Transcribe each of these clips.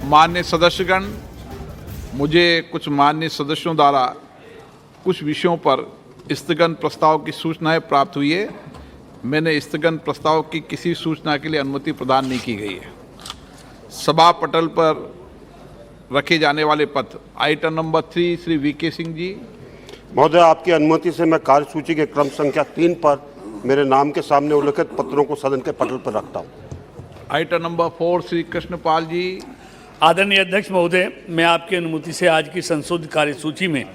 माननीय सदस्यगण, मुझे कुछ माननीय सदस्यों द्वारा कुछ विषयों पर स्थगन प्रस्ताव की सूचनाएं प्राप्त हुई है। मैंने स्थगन प्रस्ताव की किसी सूचना के लिए अनुमति प्रदान नहीं की गई है। सभा पटल पर रखे जाने वाले पत्र, आइटम नंबर 3 श्री वीके सिंह जी। महोदय, आपकी अनुमति से मैं कार्यसूची के क्रम संख्या 3 पर मेरे नाम के सामने उल्लिखित पत्रों को सदन के पटल पर रखता हूँ। आइटम नंबर 4 श्री कृष्णपाल जी। आदरणीय अध्यक्ष महोदय, मैं आपकी अनुमति से आज की संशोधित कार्यसूची में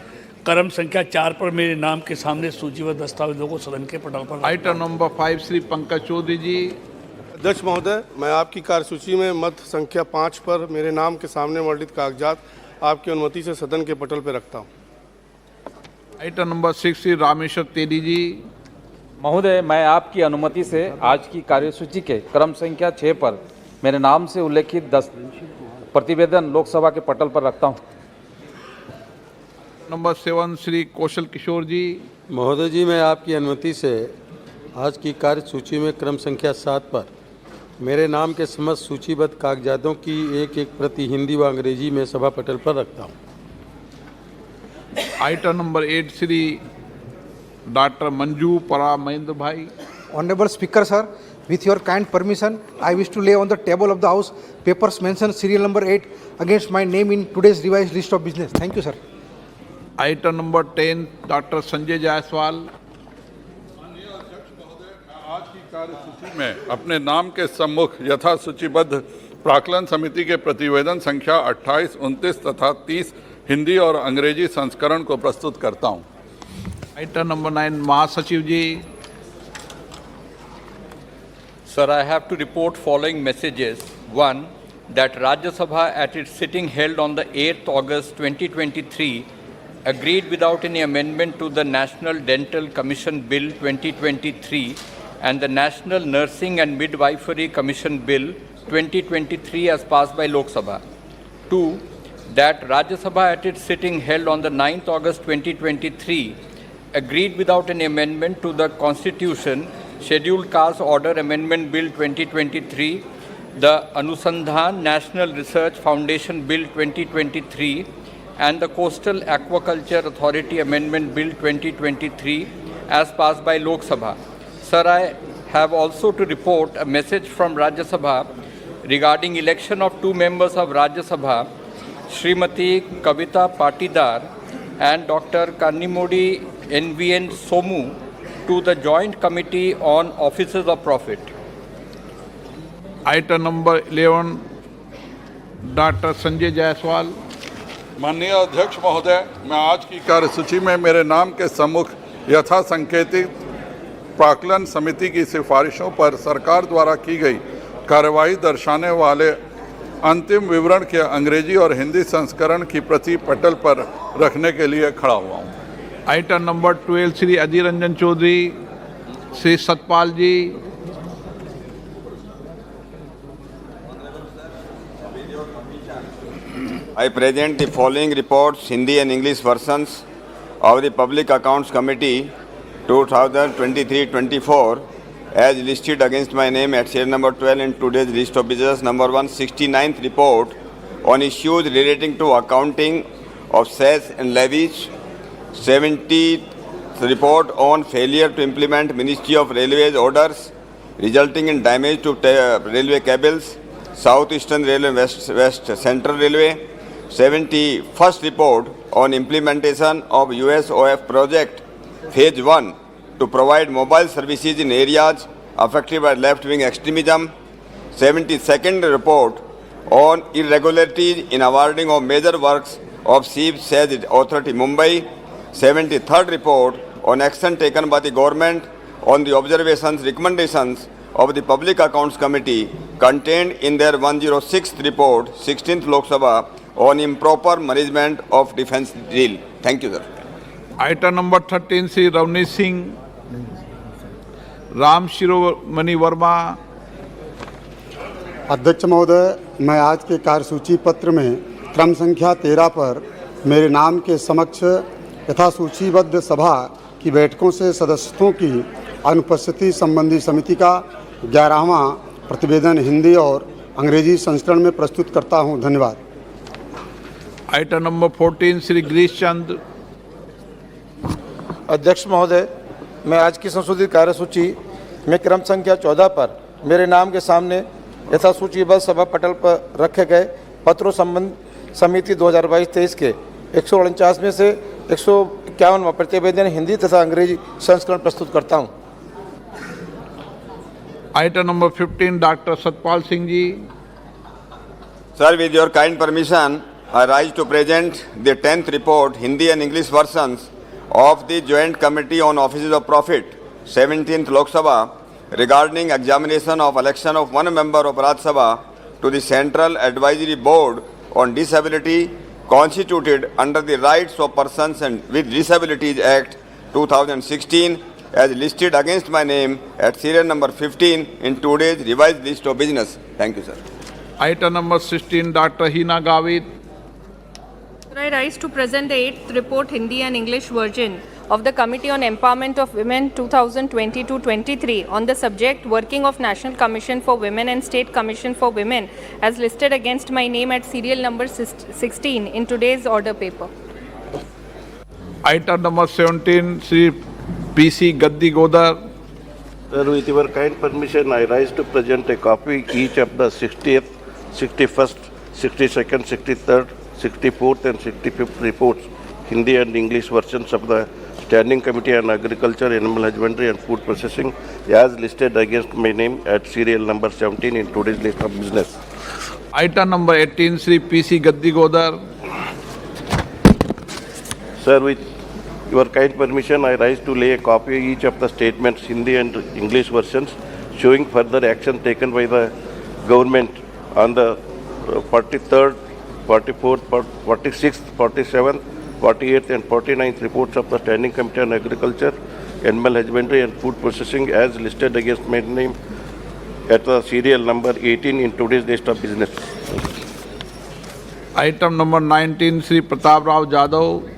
क्रम संख्या 4 पर मेरे नाम के सामने सूचीबद्ध दस्तावेजों को सदन के पटल पर। आइटम नंबर 5 श्री पंकज चौधरी जी। अध्यक्ष महोदय, मैं आपकी कार्यसूची में मत संख्या 5 पर मेरे नाम के सामने वर्णित कागजात आपकी अनुमति से सदन के पटल पर रखता हूँ। आइटम नंबर 6 श्री रामेश्वर तेली जी। महोदय, मैं आपकी अनुमति से आज की कार्यसूची के क्रम संख्या 6 पर मेरे नाम से उल्लेखित 10 प्रतिवेदन लोकसभा के पटल पर रखता हूं। नंबर 7 श्री कौशल किशोर जी। महोदय जी, मैं आपकी अनुमति से आज की कार्यसूची में क्रम संख्या 7 पर मेरे नाम के समस्त सूचीबद्ध कागजातों की एक प्रति हिंदी व अंग्रेजी में सभा पटल पर रखता हूं। Item number 8 Shri doctor Manju परा महेंद्र भाई। Honorable Speaker, sir, with your kind permission, I wish to lay on the table of the House papers mentioned serial number 8 against my name in today's revised list of business. Thank you, sir. Item number 10 doctor Sanjay Jaiswal. आज की कार्यसूची में अपने नाम के सम्मुख यथा सूचीबद्ध प्राक्कलन समिति के प्रतिवेदन संख्या 28, 29 तथा 30 हिंदी और अंग्रेजी संस्करण को प्रस्तुत करता हूं। आइटम नंबर 9 महासचिव जी। Sir, I have to report following messages. One, that Rajya Sabha at its sitting held on the 8th August 2023 agreed without any amendment to the National Dental Commission Bill 2023 and the National Nursing and Midwifery Commission Bill 2023 as passed by Lok Sabha. Two, that Rajya Sabha at its sitting held on the 9th August 2023 agreed without any amendment to the Constitution, Scheduled Caste Order Amendment Bill 2023, the Anusandhan National Research Foundation Bill 2023, and the Coastal Aquaculture Authority Amendment Bill 2023 as passed by Lok Sabha. Sir, I have also to report a message from Rajya Sabha regarding election of 2 members of Rajya Sabha, Srimati Kavita Patidar and Dr. Kannimodi NVN Somu, to the Joint Committee on Offices of Profit. Item number 11 doctor Sanjay Jaiswal. माननीय अध्यक्ष महोदय, मैं आज की कार्यसूची में मेरे नाम के सम्मुख यथा संकेतित प्राक्कलन समिति की सिफारिशों पर सरकार द्वारा की गई कार्रवाई दर्शाने वाले अंतिम विवरण के अंग्रेजी और हिंदी संस्करण की प्रति पटल पर रखने के लिए खड़ा हुआ हूँ। Item number 12 Shri Adhir Ranjan Chowdhury. Shri Satpal ji. I present the following reports, Hindi and English versions of the Public Accounts Committee 2023-24 as listed against my name at serial number 12 in today's list of business. Number 1, 69th report on issues relating to accounting of cess and levies. 70th report on failure to implement Ministry of Railways orders resulting in damage to railway cables, South Eastern Railway, West Central Railway. 71st report on implementation of USOF project phase 1 to provide mobile services in areas affected by left-wing extremism. 72nd report on irregularities in awarding of major works of Chief Sage Authority Mumbai. 73rd report on action taken by the government on the observations, recommendations of the Public Accounts Committee contained in their 106th report, 16th Lok Sabha, on improper management of defence drill. Thank you, sir. Item number 13 Shri Ravneet Singh. Ram Shiromani Verma. अध्यक्ष महोदय, मैं आज के कार्यसूची पत्र में क्रम संख्या 13 पर मेरे नाम के समक्ष यथा सूचीबद्ध सभा की बैठकों से सदस्यों की अनुपस्थिति संबंधी समिति का 11वां प्रतिवेदन हिंदी और अंग्रेजी संस्करण में प्रस्तुत करता हूँ। धन्यवाद। आइटम नंबर 14 श्री गिरीश चंद। अध्यक्ष महोदय, मैं आज की संशोधित कार्यसूची में क्रम संख्या 14 पर मेरे नाम के सामने यथा सूचीबद्ध सभा पटल पर रखे गए पत्रों संबंध समिति 2022-23 के 149 में से 151वां प्रतिवेदन हिंदी तथा अंग्रेजी संस्करण प्रस्तुत करता हूँ। Item number 15 doctor Satpal Singh ji. Sir, with your kind permission, I rise to present the 10th report, Hindi and English versions of the Joint Committee on Offices of Profit, 17th Lok Sabha, regarding examination of election of one member of Rajya Sabha to the Central Advisory Board on Disability constituted under the Rights of Persons and with Disabilities Act 2016 as listed against my name at serial number 15 in today's revised list of business. Thank you, sir. Item number 16 Dr. Hina Gavit. I rise to present the 8th report, Hindi and English version of the Committee on Empowerment of Women 2022-23 on the subject working of National Commission for Women and State Commission for Women as listed against my name at serial number 16 in today's order paper. Item number 17 Sri P.C. Gaddi Godar. Sir, with your kind permission, I rise to present a copy each of the 60th, 61st, 62nd, 63rd, 64th and 65th reports, Hindi and English versions of the Standing Committee on Agriculture, Animal Husbandry and Food Processing as listed against my name at serial number 17 in today's list of business. Item number 18 Sri P.C. Gaddi Godar. Sir, with your kind permission, I rise to lay a copy each of the statements, Hindi and English versions, showing further action taken by the government on the 43rd, 44th, 46th, 47th, 48th and 49th reports of the Standing Committee on Agriculture, Animal Husbandry and Food Processing as listed against my name at the serial number 18 in today's list of business. Item number 19 Sri Pratap Rao Jadhav.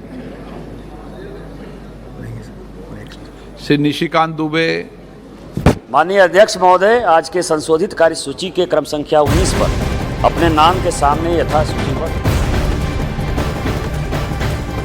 Shri Nishikant Dubey. माननीय अध्यक्ष महोदय, आज के संशोधित कार्यसूची के क्रम संख्या 19 पर अपने नाम के सामने यथा सूचीबद्ध।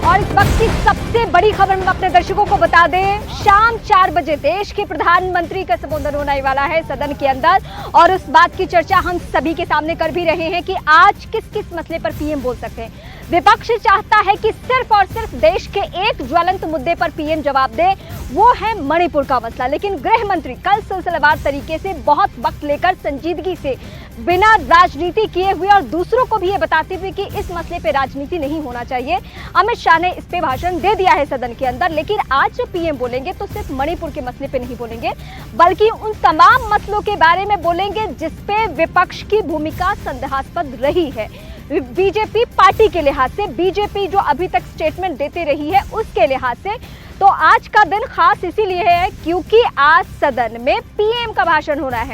और इस वक्त की सबसे बड़ी खबर हम अपने दर्शकों को बता दें, शाम 4 बजे देश के प्रधानमंत्री का संबोधन होने वाला है सदन के अंदर और उस बात की चर्चा हम सभी के सामने कर भी रहे हैं कि आज किस किस मसले पर पीएम बोल सकते हैं। विपक्ष चाहता है कि सिर्फ और सिर्फ देश के एक ज्वलंत मुद्दे पर पीएम जवाब दे, वो है मणिपुर का मसला। लेकिन गृह मंत्री कल सिलसिलेवार तरीके से बहुत वक्त लेकर संजीदगी से बिना राजनीति किए हुए और दूसरों को भी ये बताते हुए कि इस मसले पे राजनीति नहीं होना चाहिए, अमित शाह ने इस पे भाषण दे दिया है सदन के अंदर। लेकिन आज जब पीएम बोलेंगे तो सिर्फ मणिपुर के मसले पे नहीं बोलेंगे, बल्कि उन तमाम मसलों के बारे में बोलेंगे जिसपे विपक्ष की भूमिका संदेहास्पद रही है। बीजेपी पार्टी के लिहाज से, बीजेपी जो अभी तक स्टेटमेंट देती रही है उसके लिहाज से, तो आज का दिन खास इसीलिए है क्योंकि आज सदन में पीएम का भाषण होना है।